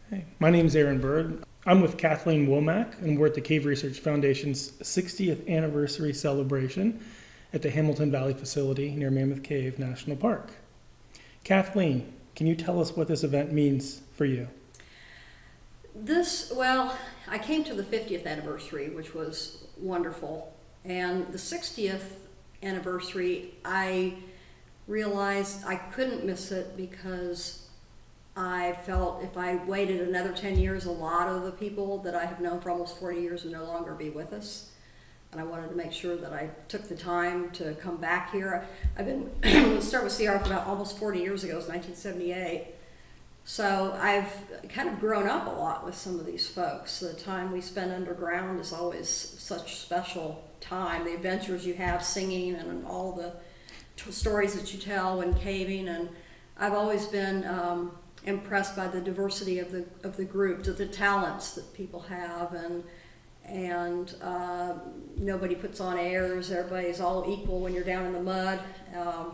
Hey, my name's Aaron Bird. I'm with Kathleen Womack, and we're at the Cave Research Foundation's 60th anniversary celebration at the Hamilton Valley facility near Mammoth Cave National Park. Kathleen, can you tell us what this event means for you? I came to the 50th anniversary, which was wonderful. And the 60th anniversary, I realized I couldn't miss it because I felt if I waited another 10 years, a lot of the people that I have known for almost 40 years would no longer be with us. And I wanted to make sure that I took the time to come back here. I've been, let's start with CRF about almost 40 years ago, it was 1978. So I've kind of grown up a lot with some of these folks. The time we spend underground is always such a special time. The adventures you have singing and all the stories that you tell when caving. And I've always been impressed by the diversity of the group, the talents that people have, and nobody puts on airs. Everybody's all equal when you're down in the mud, and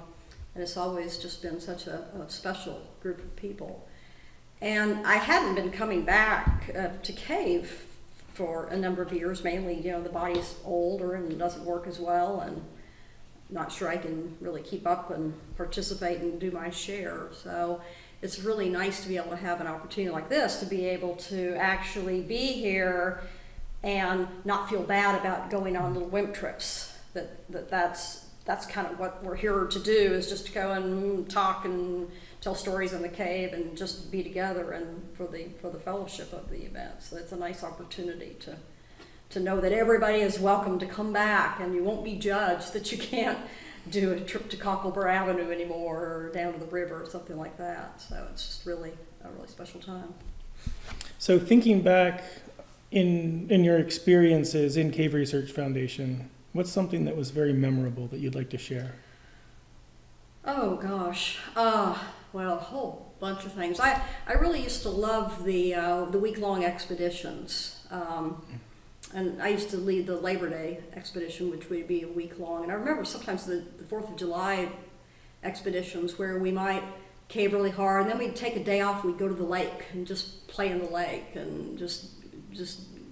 it's always just been such a special group of people. And I hadn't been coming back to cave for a number of years, mainly, the body's older and doesn't work as well, and not sure I can really keep up and participate and do my share. So it's really nice to be able to have an opportunity like this, to be able to actually be here and not feel bad about going on little wimp trips. That's kind of what we're here to do, is just to go and talk and tell stories in the cave and just be together and for the fellowship of the event. So it's a nice opportunity to know that everybody is welcome to come back, and you won't be judged that you can't do a trip to Cocklebur Avenue anymore, or down to the river or something like that. So it's just really a really special time. So thinking back in your experiences in Cave Research Foundation, what's something that was very memorable that you'd like to share? Oh gosh, well, a whole bunch of things. I really used to love the week-long expeditions. And I used to lead the Labor Day expedition, which would be a week long. And I remember sometimes the 4th of July expeditions where we might cave really hard, and then we'd take a day off, we'd go to the lake and just play in the lake and just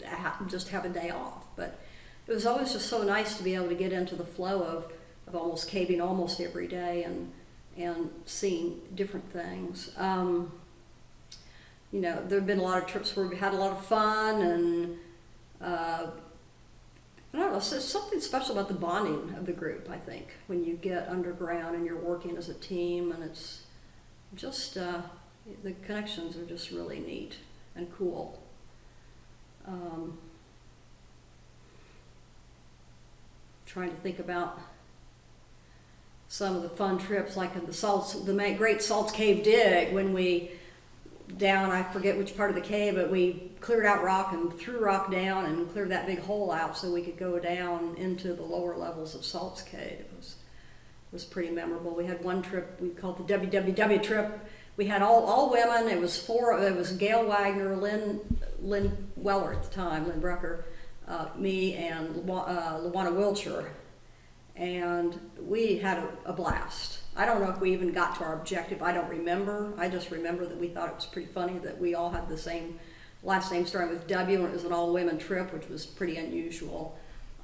have a day off. But it was always just so nice to be able to get into the flow of almost caving almost every day and seeing different things. There have been a lot of trips where we had a lot of fun, and I don't know, so there's something special about the bonding of the group, I think, when you get underground and you're working as a team, and it's just, the connections are just really neat and cool. Trying to think about some of the fun trips, like in the Great Salts Cave Dig, when we I forget which part of the cave, but we cleared out rock and threw rock down and cleared that big hole out so we could go down into the lower levels of Salts Cave. It was pretty memorable. We had one trip we called the WWW trip. We had all women. It was Gail Wagner, Lynn Weller at the time, Lynn Brucker, me, and Luana Wiltshire, and we had a blast. I don't know if we even got to our objective. I don't remember. I just remember that we thought it was pretty funny that we all had the same last name starting with W, and it was an all-women trip, which was pretty unusual.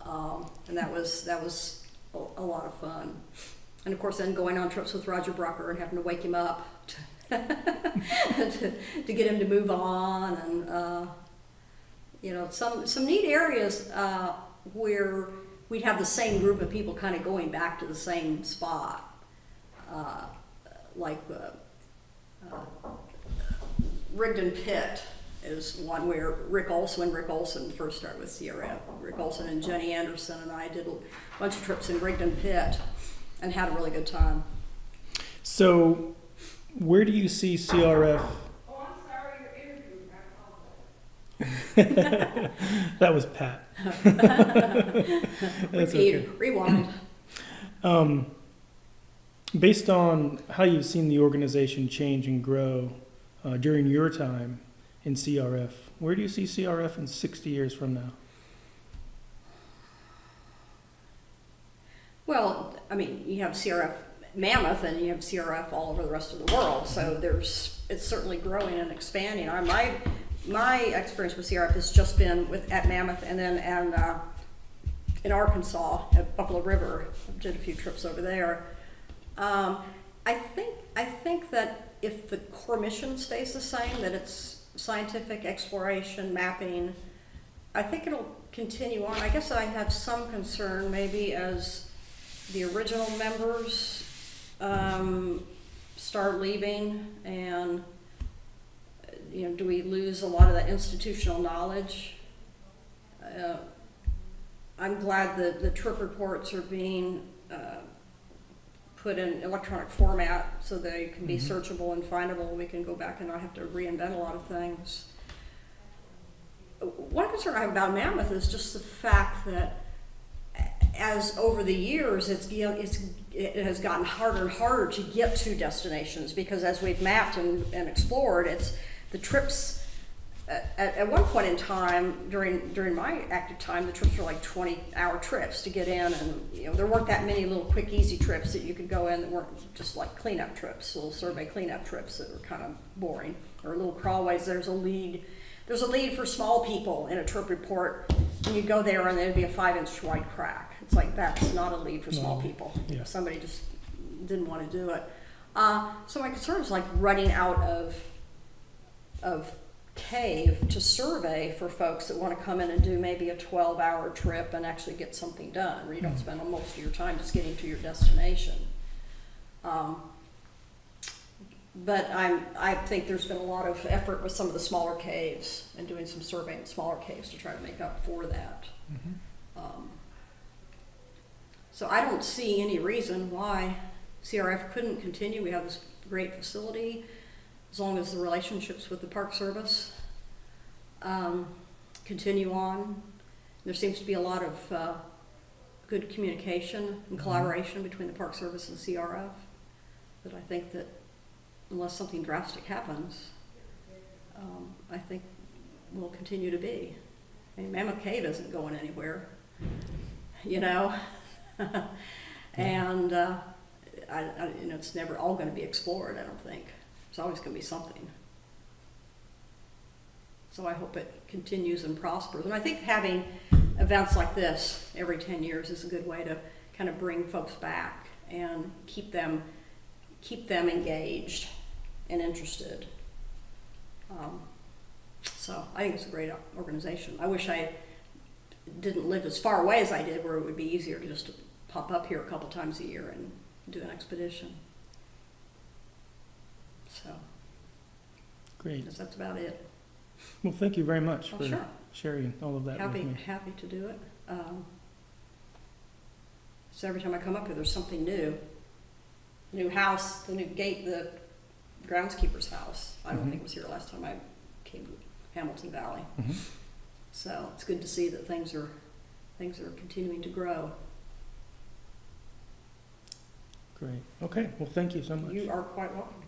And that was a lot of fun. And of course, then going on trips with Roger Brucker and having to wake him up to get him to move on, and some neat areas where we'd have the same group of people kind of going back to the same spot. Like Rigdon Pit is one where Rick Olson first started with CRF. Rick Olson and Jenny Anderson and I did a bunch of trips in Rigdon Pit and had a really good time. So where do you see CRF? Oh, I'm sorry, your interview. That was Pat. That's Repeat, okay. Rewind. Based on how you've seen the organization change and grow during your time in CRF, where do you see CRF in 60 years from now? Well, I mean, you have CRF Mammoth, and you have CRF all over the rest of the world. So it's certainly growing and expanding. My experience with CRF has just been at Mammoth, and then in Arkansas at Buffalo River. I did a few trips over there. I think that if the core mission stays the same, that it's scientific exploration, mapping, I think it'll continue on. I guess I have some concern maybe as the original members start leaving, and do we lose a lot of that institutional knowledge? I'm glad that the trip reports are being put in electronic format so they can be searchable and findable. We can go back and not have to reinvent a lot of things. One concern I have about Mammoth is just the fact that as over the years, it has gotten harder and harder to get to destinations, because as we've mapped and explored, the trips. At one point in time, during my active time, the trips were like 20-hour trips to get in, and there weren't that many little quick, easy trips that you could go in that weren't just like cleanup trips, little survey cleanup trips that were kind of boring, or little crawlways. There's a lead for small people in a trip report, and you go there and there'd be a 5-inch wide crack. It's like, that's not a lead for small people. Yeah. Somebody just didn't want to do it. So my concern is like running out of cave to survey for folks that want to come in and do maybe a 12-hour trip and actually get something done, where you don't spend most of your time just getting to your destination. But I think there's been a lot of effort with some of the smaller caves and doing some surveying in smaller caves to try to make up for that. So I don't see any reason why CRF couldn't continue. We have this great facility, as long as the relationships with the Park Service continue on. There seems to be a lot of good communication and collaboration between the Park Service and CRF, that I think that unless something drastic happens, I think will continue to be. I mean, Mammoth Cave isn't going anywhere, and it's never all going to be explored, I don't think. There's always going to be something. So I hope it continues and prospers. And I think having events like this every 10 years is a good way to kind of bring folks back and keep them engaged and interested. So I think it's a great organization. I wish I didn't live as far away as I did, where it would be easier to just pop up here a couple times a year and do an expedition. So, Great. that's about it. Well, thank you very much Oh, for sure. sharing all of that with me. Happy to do it. So every time I come up here, there's something new. New house, the new gate, the groundskeeper's house. I don't think was here last time I came to Hamilton Valley. So it's good to see that things are continuing to grow. Great. Okay. Well, thank you so much. You are quite welcome.